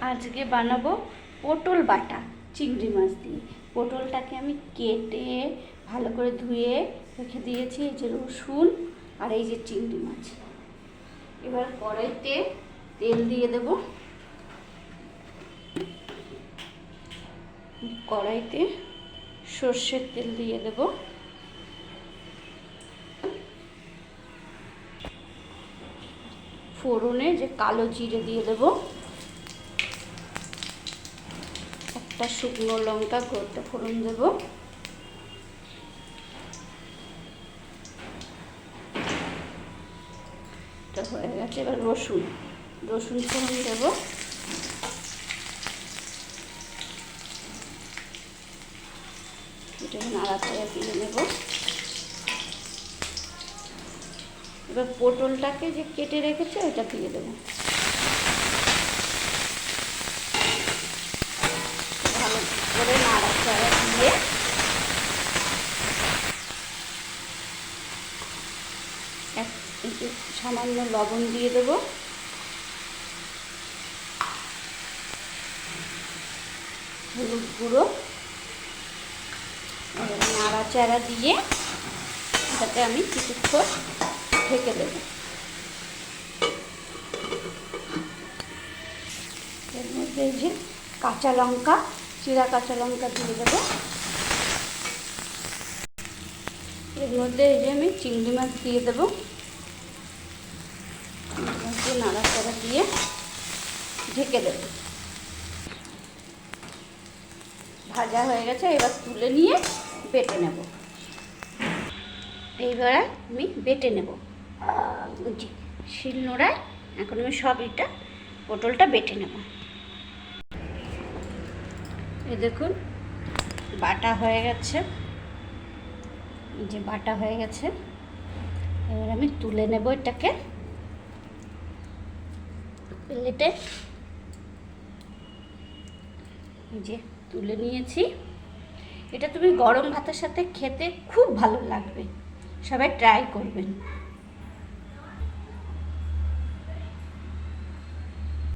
আজকে বানাবো পটল বাটা চিংড়ি মাছ দিয়ে। পটলটাকে আমি কেটে ভালো করে ধুয়ে রেখে দিয়েছি। এই যে রসুন আর এই যে চিংড়ি মাছ। এবার কড়াইতে তেল দিয়ে দেব। কড়াইতে সর্ষের তেল দিয়ে দেব। ফোড়নে যে কালো জিরে দিয়ে দেব, একটা শুকনো লঙ্কা গোটা ফোড়ন দেব, এটা হয়ে গেছে। এবার রসুন ফোড়ন দেব, এটা নাড়াচাড়া দিয়ে নেব। এবার পটলটাকে যে কেটে রেখেছে ওটা দিয়ে দেবো। ভালো করে নাড়াচাড়া দিয়ে একটু সামান্য লবণ দিয়ে দেবো, হলুদ গুঁড়ো, নাড়াচাড়া দিয়ে এটাকে আমি কিছুক্ষণ ঢেকে দেব। এর মধ্যে এই যে কাঁচা লঙ্কা, চিরা কাঁচা লঙ্কা দিয়ে দেবো। এর মধ্যে এই যে আমি চিংড়ি মাছ দিয়ে দেবো। নাড়াচাড়া দিয়ে ঢেকে দেব। ভাজা হয়ে গেছে, এবার তুলে নিয়ে বেটে নেব। এইবারে আমি বেটে নেব শিলনোড়ায়। এখন আমি সব এটা পটলটা বেটে নেব। এই দেখুন বাটা হয়ে গেছে, এই যে বাটা হয়ে গেছে। এবার আমি তুলে নেব এটাকে প্লেটে। এই যে তুলে নিয়েছি। এটা তুমি গরম ভাতের সাথে খেতে খুব ভালো লাগবে, সবাই ট্রাই করবেন।